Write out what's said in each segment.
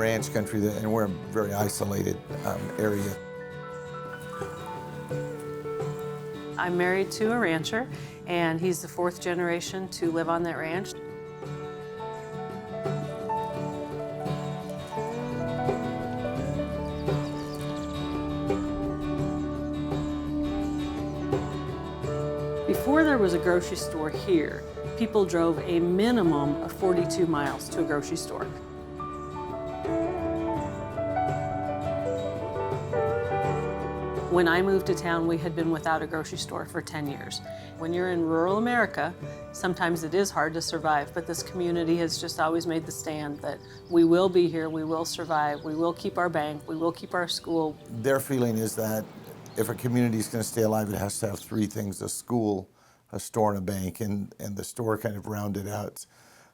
ranch country, and we're a very isolated area. I'm married to a rancher, and he's the fourth generation to live on that ranch. Before there was a grocery store here, people drove a minimum of 42 miles to a grocery store. When I moved to town, we had been without a grocery store for 10 years. When you're in rural America, sometimes it is hard to survive, but this community has just always made the stand that we will be here, we will survive, we will keep our bank, we will keep our school. Their feeling is that if a community is going to stay alive, it has to have three things: a school, a store, and a bank, and the store kind of rounded out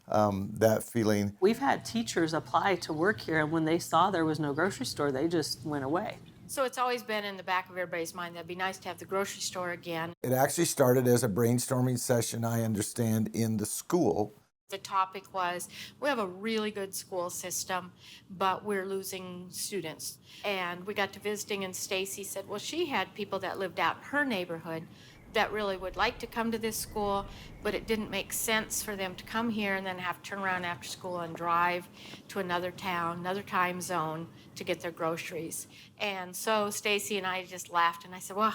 that feeling. We've had teachers apply to work here, and when they saw there was no grocery store, they just went away. So it's always been in the back of everybody's mind that it'd be nice to have the grocery store again. It actually started as a brainstorming session, I understand, in the school. The topic was, we have a really good school system, but we're losing students. And we got to visiting, and Stacy said, well, she had people that lived out in her neighborhood that really would like to come to this school, but it didn't make sense for them to come here and then have to turn around after school and drive to another town, another time zone to get their groceries. And so Stacy and I just laughed, and I said, well,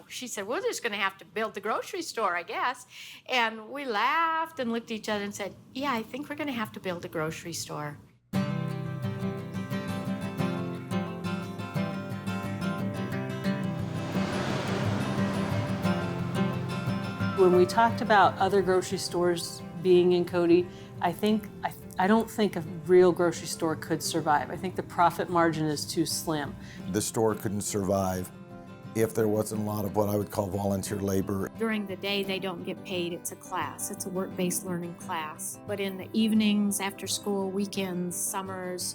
she said, we're just gonna have to build the grocery store, I guess. And we laughed and looked at each other and said, yeah, I think we're gonna have to build a grocery store. When we talked about other grocery stores being in Cody, I don't think a real grocery store could survive. I think the profit margin is too slim. The store couldn't survive if there wasn't a lot of what I would call volunteer labor. During the day, they don't get paid. It's a class. It's a work-based learning class. But in the evenings, after school, weekends, summers,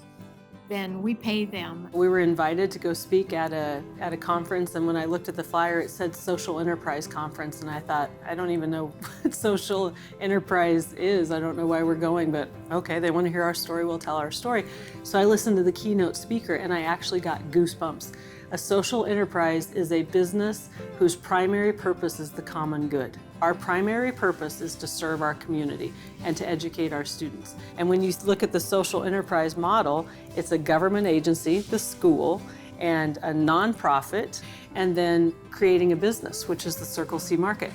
then we pay them. We were invited to go speak at a conference, and when I looked at the flyer, it said Social Enterprise Conference, and I thought, I don't even know what social enterprise is. I don't know why we're going, but okay, they want to hear our story, we'll tell our story. So I listened to the keynote speaker, and I actually got goosebumps. A social enterprise is a business whose primary purpose is the common good. Our primary purpose is to serve our community and to educate our students. And when you look at the social enterprise model, it's a government agency, the school, and a nonprofit, and then creating a business, which is the Circle C Market.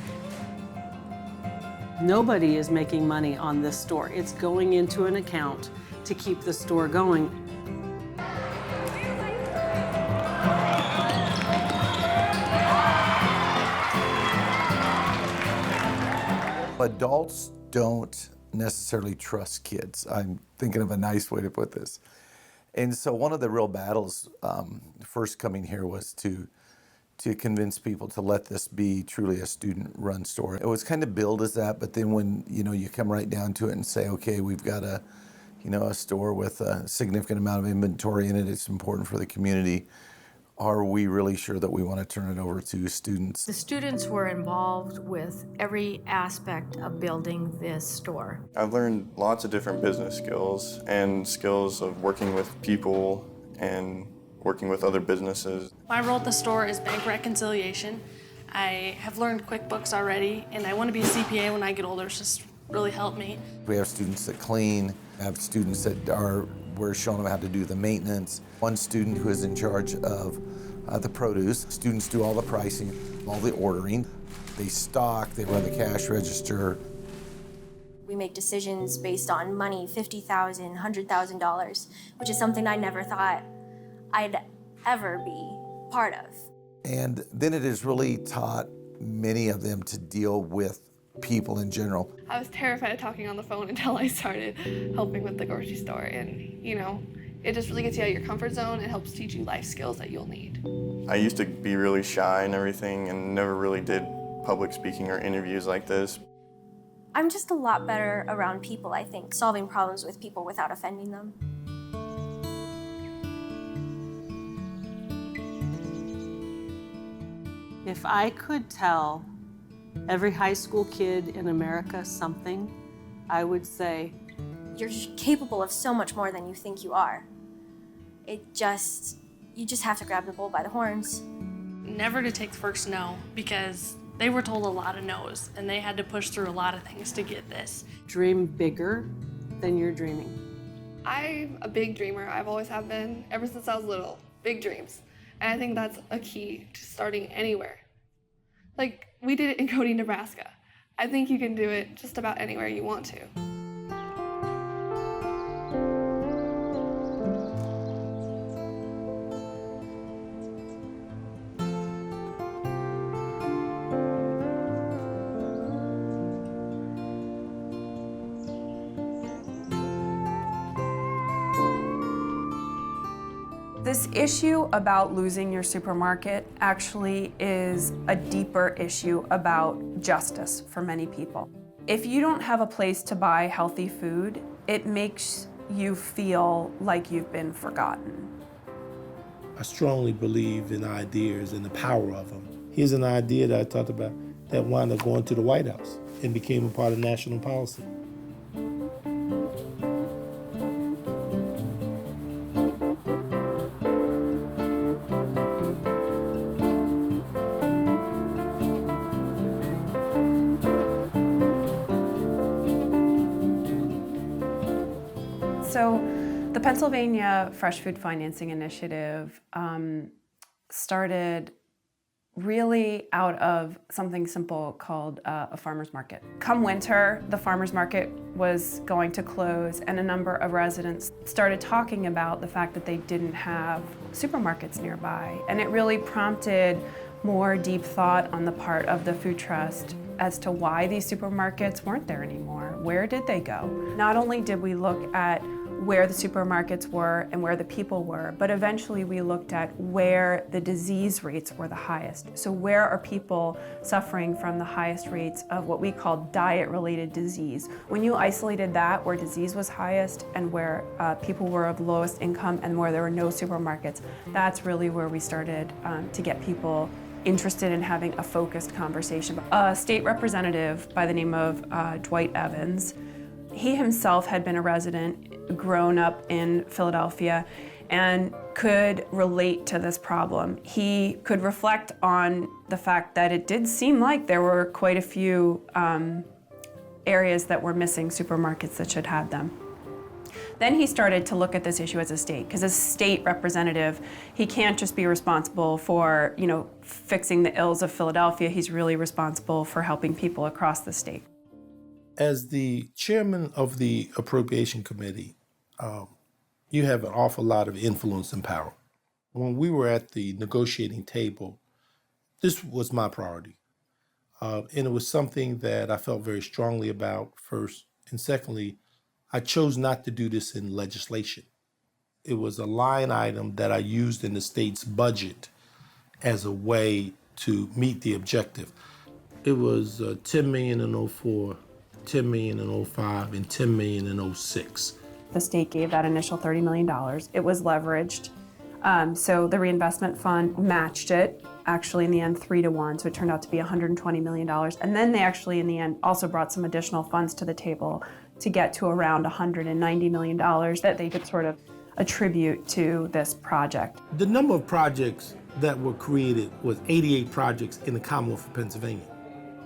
Nobody is making money on this store. It's going into an account to keep the store going. Adults don't necessarily trust kids. I'm thinking of a nice way to put this. And so one of the real battles first coming here was to convince people to let this be truly a student-run store. It was kind of billed as that, but then when you come right down to it and say, okay, we've got a store with a significant amount of inventory in it, it's important for the community. Are we really sure that we want to turn it over to students? The students were involved with every aspect of building this store. I've learned lots of different business skills and skills of working with people and working with other businesses. My role at the store is bank reconciliation. I have learned QuickBooks already, and I want to be a CPA when I get older. It's just really helped me. We have students that clean, have students that we're showing them how to do the maintenance. One student who is in charge of the produce. Students do all the pricing, all the ordering. They stock, they run the cash register. We make decisions based on money, $50,000, $100,000, which is something I never thought I'd ever be part of. And then it has really taught many of them to deal with people in general. I was terrified of talking on the phone until I started helping with the grocery store, and it just really gets you out of your comfort zone. It helps teach you life skills that you'll need. I used to be really shy and everything and never really did public speaking or interviews like this. I'm just a lot better around people, I think, solving problems with people without offending them. If I could tell every high school kid in America something, I would say, you're capable of so much more than you think you are. you just have to grab the bull by the horns. Never to take the first no, because they were told a lot of no's and they had to push through a lot of things to get this. Dream bigger than you're dreaming. I'm a big dreamer. I've always have been, ever since I was little. Big dreams. And I think that's a key to starting anywhere. Like, we did it in Cody, Nebraska. I think you can do it just about anywhere you want to. This issue about losing your supermarket actually is a deeper issue about justice for many people. If you don't have a place to buy healthy food, it makes you feel like you've been forgotten. I strongly believe in ideas and the power of them. Here's an idea that I talked about that wound up going to the White House and became a part of national policy. So the Pennsylvania Fresh Food Financing Initiative started really out of something simple called a farmer's market. Come winter, the farmer's market was going to close, and a number of residents started talking about the fact that they didn't have supermarkets nearby. And it really prompted more deep thought on the part of the Food Trust as to why these supermarkets weren't there anymore. Where did they go? Not only did we look at where the supermarkets were and where the people were, but eventually we looked at where the disease rates were the highest. So where are people suffering from the highest rates of what we call diet-related disease? When you isolated that, where disease was highest and where people were of lowest income and where there were no supermarkets, that's really where we started to get people interested in having a focused conversation. A state representative by the name of Dwight Evans, he himself had been a resident, grown up in Philadelphia, and could relate to this problem. He could reflect on the fact that it did seem like there were quite a few areas that were missing supermarkets that should have them. Then he started to look at this issue as a state, because as a state representative, he can't just be responsible for, fixing the ills of Philadelphia. He's really responsible for helping people across the state. As the chairman of the Appropriation Committee, you have an awful lot of influence and power. When we were at the negotiating table, this was my priority. And it was something that I felt very strongly about, first. And secondly, I chose not to do this in legislation. It was a line item that I used in the state's budget as a way to meet the objective. It was $10 million in 04, $10 million in 05, and $10 million in 06. The state gave that initial $30 million. It was leveraged. So the reinvestment fund matched it, actually in the end 3-to-1, so it turned out to be $120 million. And then they actually in the end also brought some additional funds to the table to get to around $190 million that they could sort of attribute to this project. The number of projects that were created was 88 projects in the Commonwealth of Pennsylvania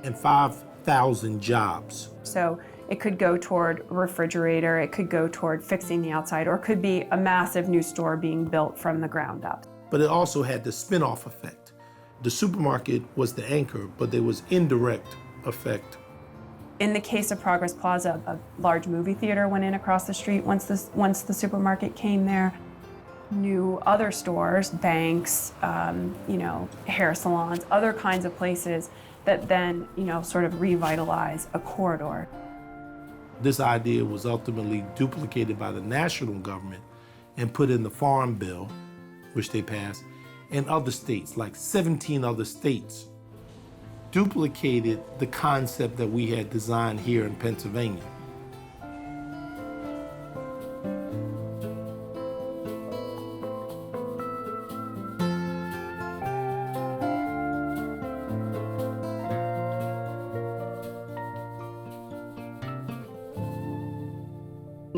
and 5,000 jobs. So it could go toward a refrigerator, it could go toward fixing the outside, or it could be a massive new store being built from the ground up. But it also had the spin-off effect. The supermarket was the anchor, but there was indirect effect. In the case of Progress Plaza, a large movie theater went in across the street once the supermarket came there. New other stores, banks, hair salons, other kinds of places that then, sort of revitalize a corridor. This idea was ultimately duplicated by the national government and put in the Farm Bill, which they passed, and other states, like 17 other states, duplicated the concept that we had designed here in Pennsylvania.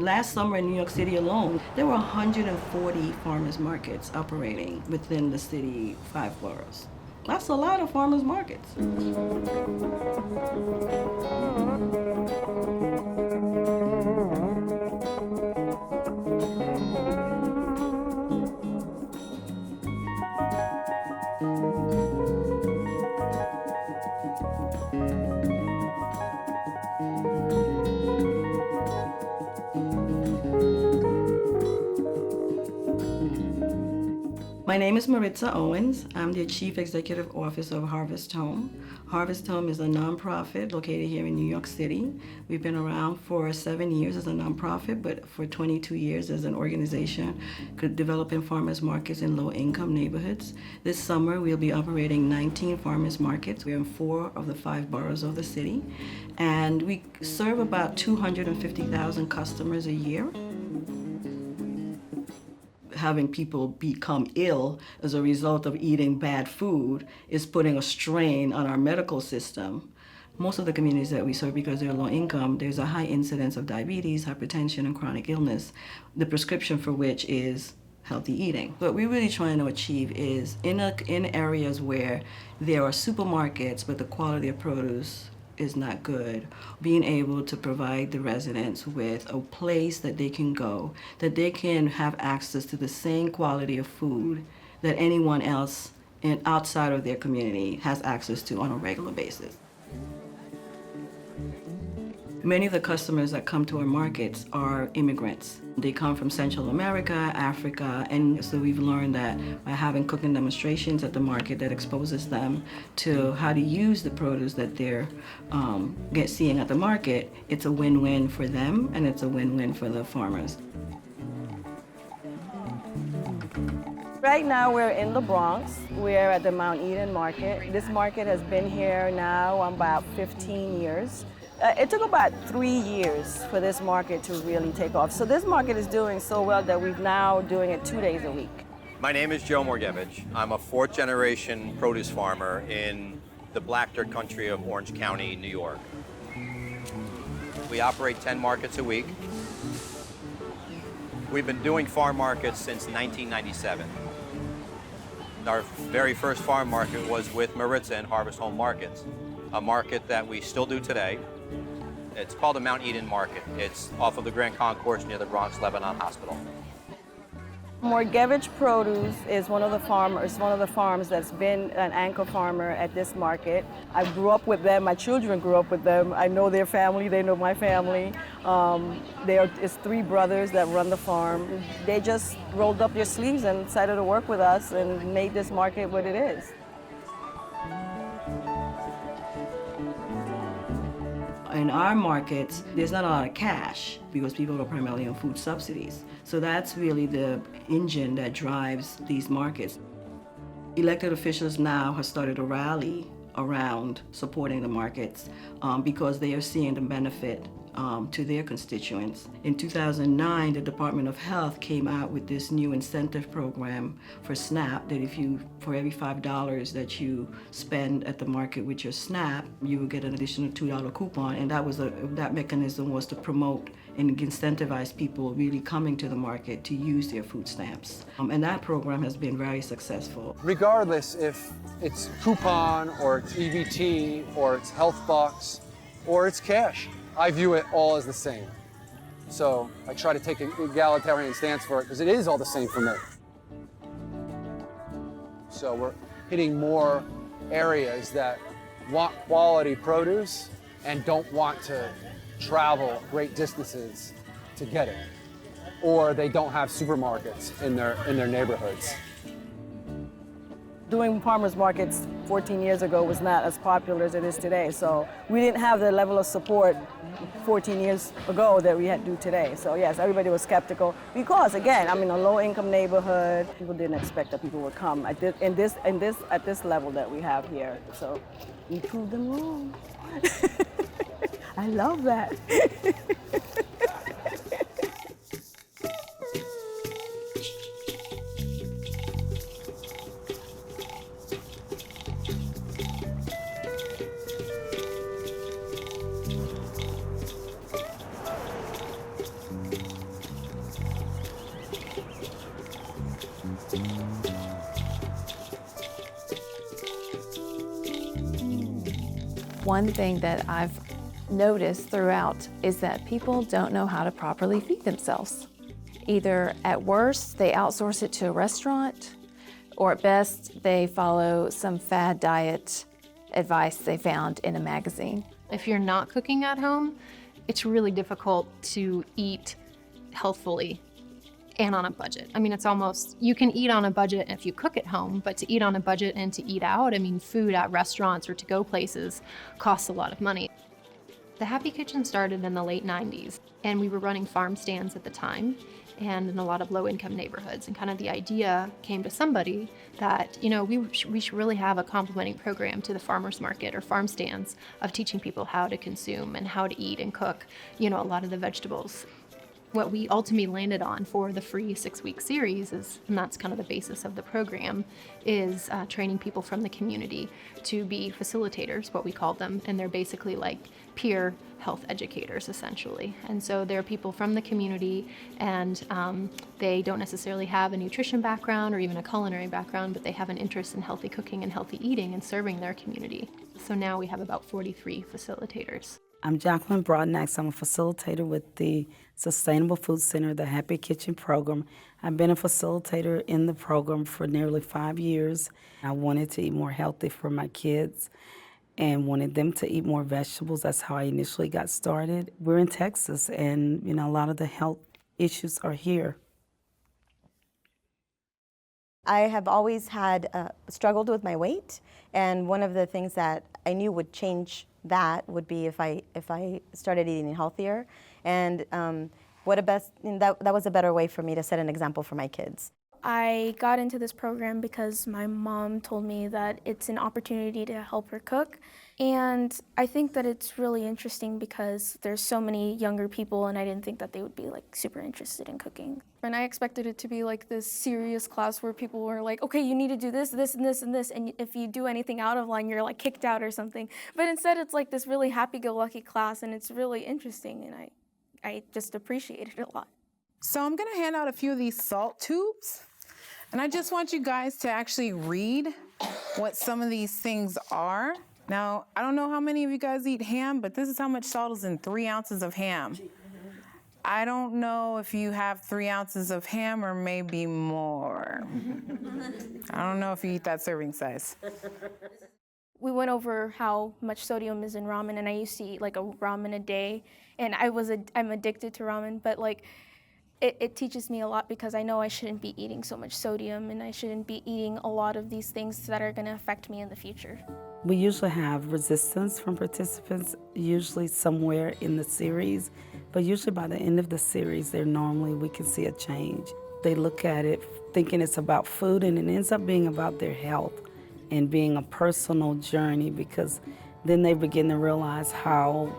last summer in New York City alone, there were 140 farmers markets operating within the city 5 boroughs. That's a lot of farmers markets. My name is Maritza Owens. I'm the Chief Executive Officer of Harvest Home. Harvest Home is a nonprofit located here in New York City. We've been around for 7 years as a nonprofit, but for 22 years as an organization developing farmers markets in low-income neighborhoods. This summer, we'll be operating 19 farmers markets. We're in 4 of the 5 boroughs of the city, and we serve about 250,000 customers a year. Having people become ill as a result of eating bad food is putting a strain on our medical system. Most of the communities that we serve, because they're low income, there's a high incidence of diabetes, hypertension, and chronic illness, the prescription for which is healthy eating. What we're really trying to achieve is in areas where there are supermarkets, but the quality of produce is not good, being able to provide the residents with a place that they can go, that they can have access to the same quality of food that anyone else outside of their community has access to on a regular basis. Many of the customers that come to our markets are immigrants. They come from Central America, Africa, and so we've learned that by having cooking demonstrations at the market that exposes them to how to use the produce that they're seeing at the market, it's a win-win for them and it's a win-win for the farmers. Right now we're in the Bronx. We're at the Mount Eden Market. This market has been here now about 15 years. It took about 3 years for this market to really take off. So this market is doing so well that we're now doing it 2 days a week. My name is Joe Morgevich. I'm a 4th generation produce farmer in the Black Dirt country of Orange County, New York. We operate 10 markets a week. We've been doing farm markets since 1997. Our very first farm market was with Maritza and Harvest Home Markets, a market that we still do today. It's called the Mount Eden Market. It's off of the Grand Concourse near the Bronx Lebanon Hospital. Morgevich Produce is one of the farms that's been an anchor farmer at this market. I grew up with them, my children grew up with them. I know their family, they know my family. It's 3 brothers that run the farm. They just rolled up their sleeves and decided to work with us and made this market what it is. In our markets, there's not a lot of cash because people are primarily on food subsidies. So that's really the engine that drives these markets. Elected officials now have started a rally around supporting the markets because they are seeing the benefit to their constituents. In 2009, the Department of Health came out with this new incentive program for SNAP that for every $5 that you spend at the market with your SNAP, you will get an additional $2 coupon, and that mechanism was to promote and incentivize people really coming to the market to use their food stamps. And that program has been very successful. Regardless if it's coupon or it's EBT or it's health bucks or it's cash, I view it all as the same. So I try to take an egalitarian stance for it because it is all the same for me. So we're hitting more areas that want quality produce and don't want to travel great distances to get it. Or they don't have supermarkets in their neighborhoods. Doing farmers markets 14 years ago was not as popular as it is today. So we didn't have the level of support 14 years ago that we do today. So yes, everybody was skeptical because again, I'm in a low-income neighborhood. People didn't expect that people would come at this level that we have here. So we proved them wrong. I love that. One thing that I've noticed throughout is that people don't know how to properly feed themselves. Either at worst, they outsource it to a restaurant, or at best, they follow some fad diet advice they found in a magazine. If you're not cooking at home, it's really difficult to eat healthfully and on a budget. I mean, it's almost, you can eat on a budget if you cook at home, but to eat on a budget and to eat out, I mean, food at restaurants or to-go places costs a lot of money. The Happy Kitchen started in the late 90s, and we were running farm stands at the time and in a lot of low-income neighborhoods. And kind of the idea came to somebody that, you know, we should really have a complementing program to the farmers market or farm stands of teaching people how to consume and how to eat and cook, you know, a lot of the vegetables. What we ultimately landed on for the free 6-week series is, and that's kind of the basis of the program, is training people from the community to be facilitators, what we call them, and they're basically like peer health educators, essentially. And so they're people from the community, and they don't necessarily have a nutrition background or even a culinary background, but they have an interest in healthy cooking and healthy eating and serving their community. So now we have about 43 facilitators. I'm Jacqueline Broadnax. I'm a facilitator with the Sustainable Food Center, the Happy Kitchen program. I've been a facilitator in the program for nearly 5 years. I wanted to eat more healthy for my kids and wanted them to eat more vegetables. That's how I initially got started. We're in Texas, and you know, a lot of the health issues are here. I have always had struggled with my weight, and one of the things that I knew would change that would be if I started eating healthier, and that was a better way for me to set an example for my kids. I got into this program because my mom told me that it's an opportunity to help her cook, and I think that it's really interesting because there's so many younger people, and I didn't think that they would be like super interested in cooking. And I expected it to be like this serious class where people were like, okay, you need to do this, this, and this, and this, and if you do anything out of line, you're like kicked out or something. But instead, it's like this really happy-go-lucky class, and it's really interesting, and I just appreciate it a lot. So I'm gonna hand out a few of these salt tubes, and I just want you guys to actually read what some of these things are. Now, I don't know how many of you guys eat ham, but this is how much salt is in 3 ounces of ham. I don't know if you have 3 ounces of ham or maybe more. I don't know if you eat that serving size. We went over how much sodium is in ramen, and I used to eat like a ramen a day, and I'm addicted to ramen, but like it teaches me a lot because I know I shouldn't be eating so much sodium, and I shouldn't be eating a lot of these things that are gonna affect me in the future. We usually have resistance from participants, usually somewhere in the series, but usually by the end of the series, we can see a change. They look at it thinking it's about food, and it ends up being about their health and being a personal journey, because then they begin to realize how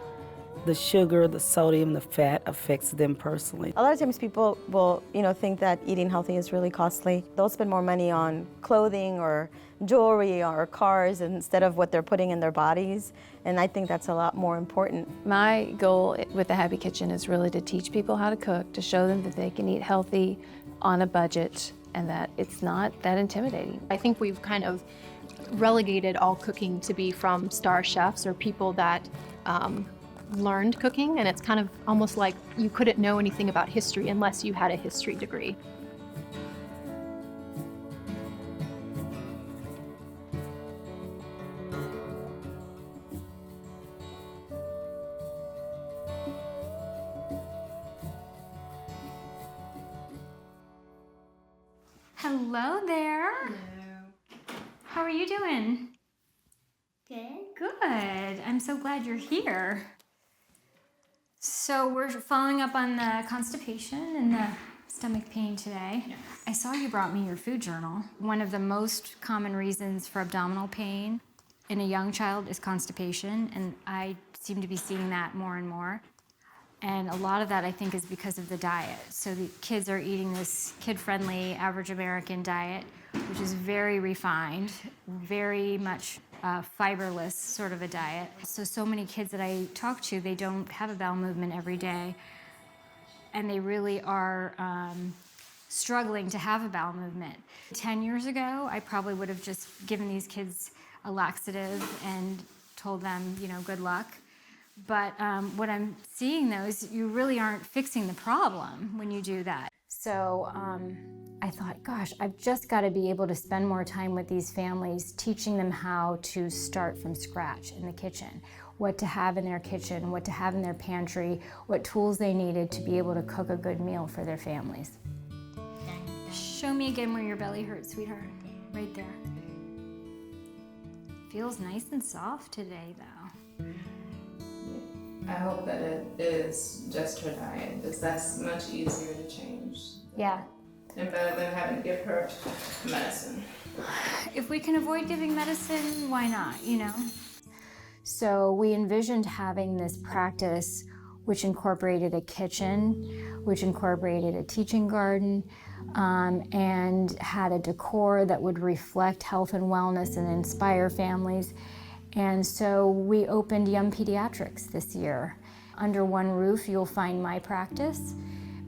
the sugar, the sodium, the fat affects them personally. A lot of times people will, think that eating healthy is really costly. They'll spend more money on clothing or jewelry or cars instead of what they're putting in their bodies, and I think that's a lot more important. My goal with the Happy Kitchen is really to teach people how to cook, to show them that they can eat healthy on a budget, and that it's not that intimidating. I think we've kind of relegated all cooking to be from star chefs or people that learned cooking, and it's kind of almost like you couldn't know anything about history unless you had a history degree. Hello there. Hello. How are you doing? Good. Good. I'm so glad you're here. So we're following up on the constipation and the stomach pain today. Yes. I saw you brought me your food journal. One of the most common reasons for abdominal pain in a young child is constipation, and I seem to be seeing that more and more. And a lot of that, I think, is because of the diet. So the kids are eating this kid-friendly, average American diet, which is very refined, very much fiberless sort of a diet. So many kids that I talk to, they don't have a bowel movement every day, and they really are struggling to have a bowel movement. 10 years ago, I probably would have just given these kids a laxative and told them, you know, good luck. But what I'm seeing though is you really aren't fixing the problem when you do that. So I thought, gosh, I've just got to be able to spend more time with these families, teaching them how to start from scratch in the kitchen, what to have in their kitchen, what to have in their pantry, what tools they needed to be able to cook a good meal for their families. Show me again where your belly hurts, sweetheart. Right there. Feels nice and soft today, though. I hope that it is just her diet, because that's much easier to change. Yeah. And better than having to give her medicine. If we can avoid giving medicine, why not, you know? So we envisioned having this practice which incorporated a kitchen, which incorporated a teaching garden, and had a decor that would reflect health and wellness and inspire families. And so we opened Young Pediatrics this year. Under one roof, you'll find my practice,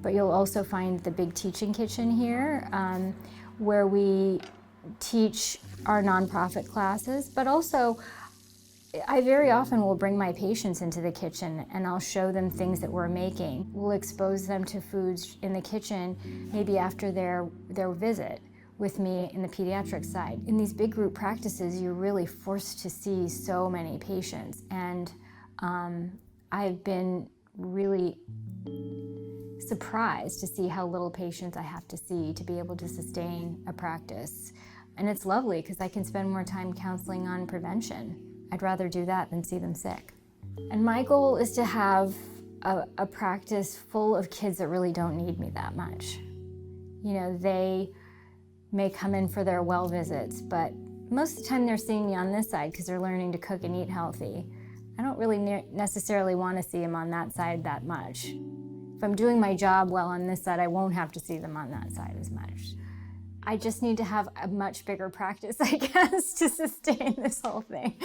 but you'll also find the big teaching kitchen here, where we teach our nonprofit classes, but also I very often will bring my patients into the kitchen and I'll show them things that we're making. We'll expose them to foods in the kitchen, maybe after their visit with me in the pediatric side. In these big group practices, you're really forced to see so many patients, and I've been really surprised to see how little patients I have to see to be able to sustain a practice. And it's lovely because I can spend more time counseling on prevention. I'd rather do that than see them sick. And my goal is to have a practice full of kids that really don't need me that much. You know, they may come in for their well visits, but most of the time they're seeing me on this side because they're learning to cook and eat healthy. I don't really necessarily want to see them on that side that much. If I'm doing my job well on this side, I won't have to see them on that side as much. I just need to have a much bigger practice, I guess, to sustain this whole thing.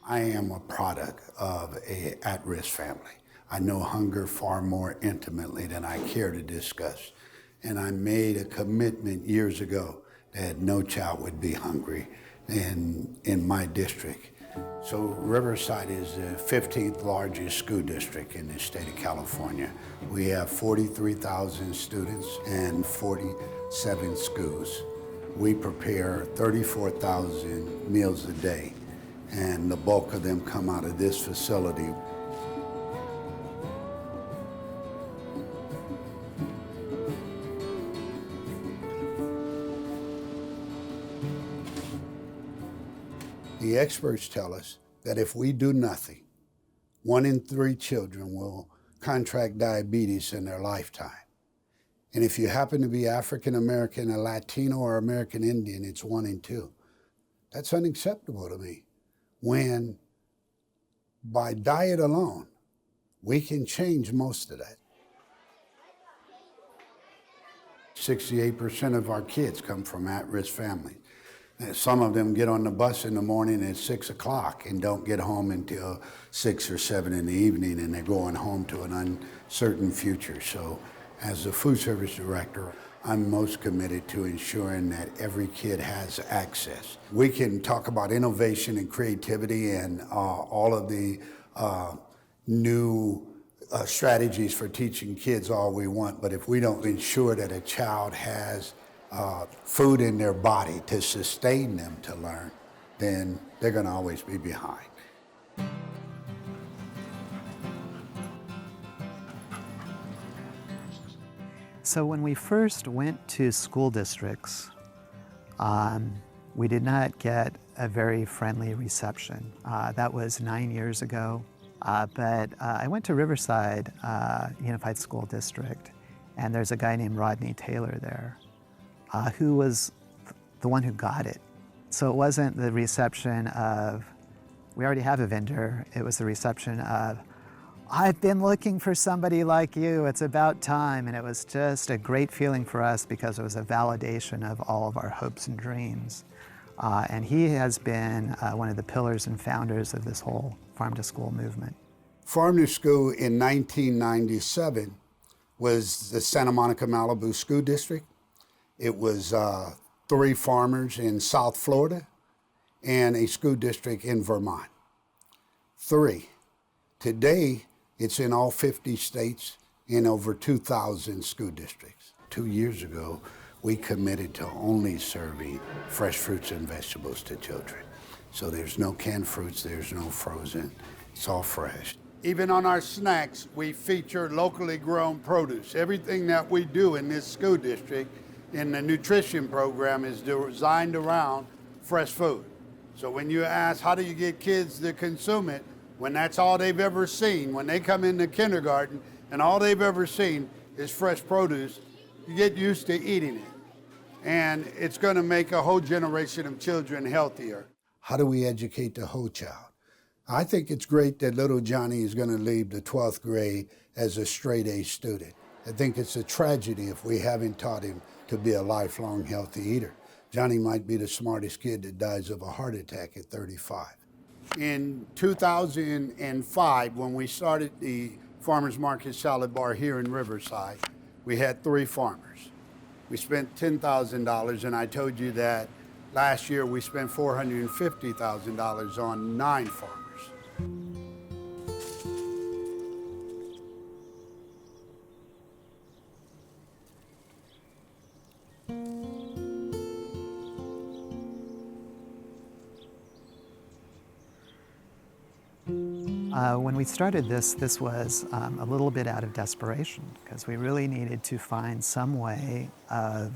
I am a product of an at-risk family. I know hunger far more intimately than I care to discuss. And I made a commitment years ago that no child would be hungry in my district. So Riverside is the 15th largest school district in the state of California. We have 43,000 students and 47 schools. We prepare 34,000 meals a day, and the bulk of them come out of this facility. The experts tell us that if we do nothing, 1 in 3 children will contract diabetes in their lifetime. And if you happen to be African American, a Latino, or American Indian, it's 1 in 2. That's unacceptable to me. When by diet alone, we can change most of that. 68% of our kids come from at-risk families. Some of them get on the bus in the morning at 6 o'clock and don't get home until 6 or 7 in the evening, and they're going home to an uncertain future. So as the food service director, I'm most committed to ensuring that every kid has access. We can talk about innovation and creativity and all of the new strategies for teaching kids all we want, but if we don't ensure that a child has food in their body to sustain them to learn, then they're going to always be behind. So when we first went to school districts, we did not get a very friendly reception. That was 9 years ago. But I went to Riverside Unified School District, and there's a guy named Rodney Taylor there, who was the one who got it. So it wasn't the reception of, we already have a vendor. It was the reception of, I've been looking for somebody like you. It's about time. And it was just a great feeling for us because it was a validation of all of our hopes and dreams. And he has been one of the pillars and founders of this whole farm to school movement. Farm to School in 1997 was the Santa Monica Malibu School District. It was 3 farmers in South Florida and a school district in Vermont. 3. Today, it's in all 50 states in over 2,000 school districts. 2 years ago, we committed to only serving fresh fruits and vegetables to children. So there's no canned fruits, there's no frozen, it's all fresh. Even on our snacks, we feature locally grown produce. Everything that we do in this school district in the nutrition program is designed around fresh food. So when you ask, how do you get kids to consume it, when that's all they've ever seen, when they come into kindergarten and all they've ever seen is fresh produce, you get used to eating it. And it's going to make a whole generation of children healthier. How do we educate the whole child? I think it's great that little Johnny is going to leave the 12th grade as a straight A student. I think it's a tragedy if we haven't taught him to be a lifelong healthy eater. Johnny might be the smartest kid that dies of a heart attack at 35. In 2005, when we started the Farmers Market Salad Bar here in Riverside, we had 3 farmers. We spent $10,000, and I told you that last year we spent $450,000 on 9 farmers. When we started this was a little bit out of desperation because we really needed to find some way of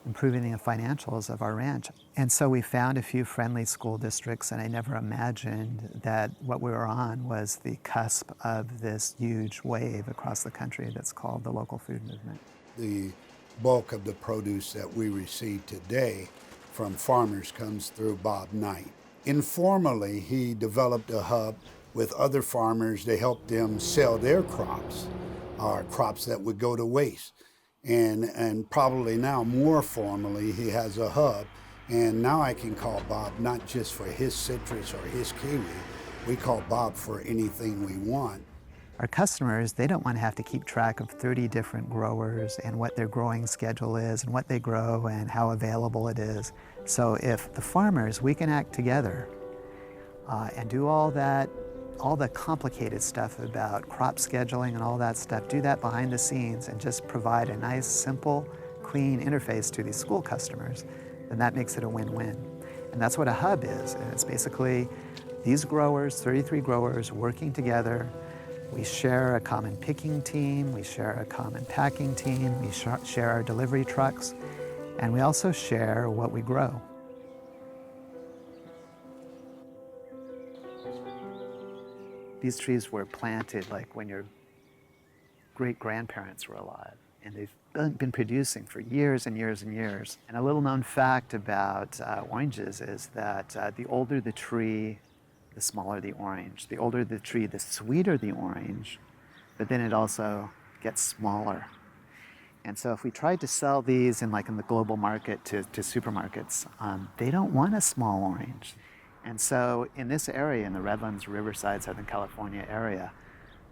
improving the financials of our ranch. And so we found a few friendly school districts, and I never imagined that what we were on was the cusp of this huge wave across the country that's called the local food movement. The bulk of the produce that we receive today from farmers comes through Bob Knight. Informally, he developed a hub with other farmers to help them sell their crops, or crops that would go to waste. And probably now more formally, he has a hub. And now I can call Bob not just for his citrus or his kiwi, we call Bob for anything we want. Our customers, they don't want to have to keep track of 30 different growers and what their growing schedule is and what they grow and how available it is. So if the farmers, we can act together and do all the complicated stuff about crop scheduling and all that stuff, do that behind the scenes and just provide a nice, simple, clean interface to these school customers, then that makes it a win-win. And that's what a hub is. And it's basically these growers, 33 growers, working together. We share a common picking team, we share a common packing team, we share our delivery trucks, and we also share what we grow. These trees were planted like when your great-grandparents were alive, and they've been producing for years and years and years. And a little known fact about oranges is that the older the tree, the smaller the orange. The older the tree, the sweeter the orange, but then it also gets smaller. And so if we tried to sell these in the global market to supermarkets, they don't want a small orange. And so in this area, in the Redlands, Riverside, Southern California area,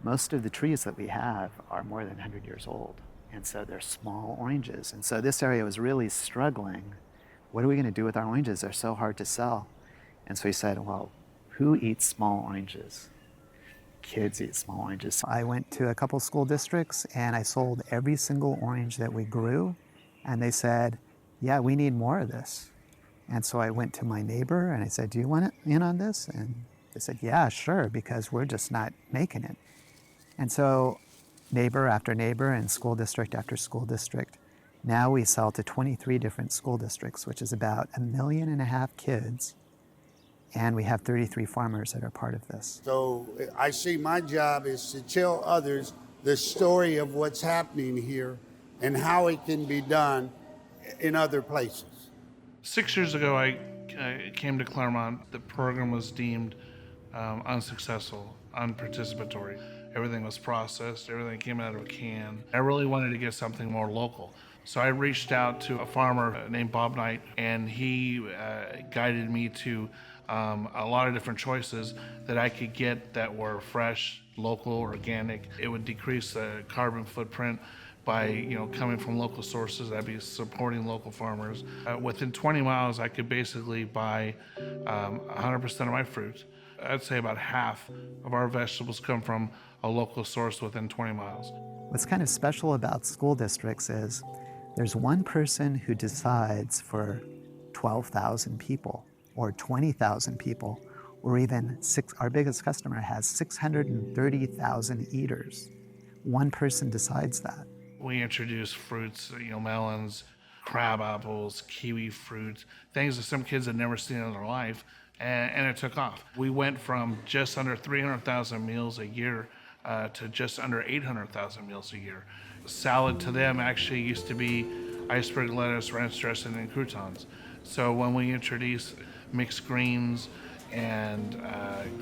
most of the trees that we have are more than 100 years old. And so they're small oranges. And so this area was really struggling. What are we going to do with our oranges? They're so hard to sell. And so he said, well, who eats small oranges? Kids eat small oranges. So I went to a couple school districts and I sold every single orange that we grew. And they said, yeah, we need more of this. And so I went to my neighbor and I said, do you want in on this? And they said, yeah, sure, because we're just not making it. And so neighbor after neighbor and school district after school district, now we sell to 23 different school districts, which is about 1.5 million kids. And we have 33 farmers that are part of this. So I see my job is to tell others the story of what's happening here and how it can be done in other places. 6 years ago, I came to Claremont. The program was deemed unsuccessful, unparticipatory. Everything was processed, everything came out of a can. I really wanted to get something more local. So I reached out to a farmer named Bob Knight, and he guided me to a lot of different choices that I could get that were fresh, local, organic. It would decrease the carbon footprint by coming from local sources. I'd be supporting local farmers. Within 20 miles, I could basically buy 100% of my fruit. I'd say about half of our vegetables come from a local source within 20 miles. What's kind of special about school districts is there's one person who decides for 12,000 people or 20,000 people, or even our biggest customer has 630,000 eaters. One person decides that. We introduce fruits, melons, crab apples, kiwi fruit, things that some kids had never seen in their life, and it took off. We went from just under 300,000 meals a year to just under 800,000 meals a year. Salad to them actually used to be iceberg lettuce, ranch dressing, and croutons. So when we introduce mixed greens and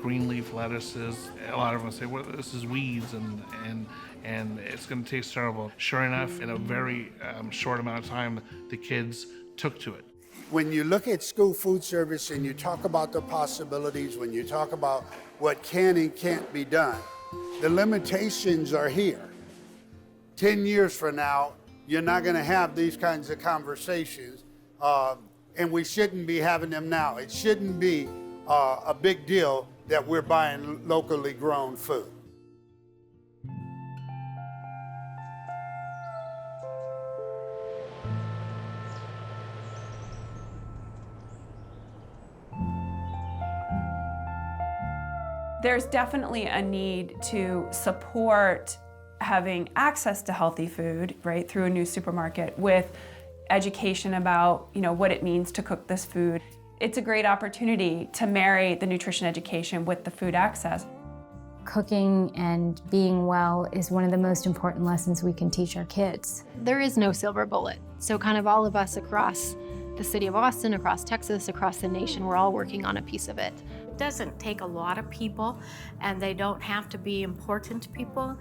green leaf lettuces, a lot of them say, well, this is weeds and it's going to taste terrible. Sure enough, in a very short amount of time, the kids took to it. When you look at school food service and you talk about the possibilities, when you talk about what can and can't be done, the limitations are here. 10 years from now, you're not going to have these kinds of conversations, and we shouldn't be having them now. It shouldn't be a big deal that we're buying locally grown food. There's definitely a need to support having access to healthy food, right, through a new supermarket with education about, what it means to cook this food. It's a great opportunity to marry the nutrition education with the food access. Cooking and being well is one of the most important lessons we can teach our kids. There is no silver bullet. So kind of all of us across the city of Austin, across Texas, across the nation, we're all working on a piece of it. It doesn't take a lot of people, and they don't have to be important people.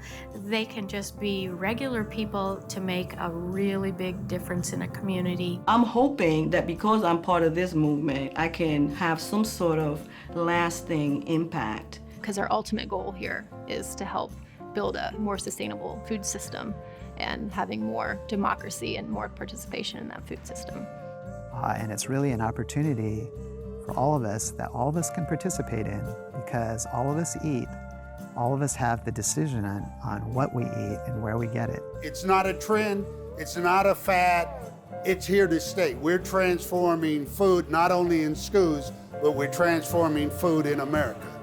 They can just be regular people to make a really big difference in a community. I'm hoping that because I'm part of this movement, I can have some sort of lasting impact. Because our ultimate goal here is to help build a more sustainable food system and having more democracy and more participation in that food system. And it's really an opportunity for all of us that all of us can participate in, because all of us eat, all of us have the decision on what we eat and where we get it. It's not a trend, it's not a fad, it's here to stay. We're transforming food not only in schools, but we're transforming food in America.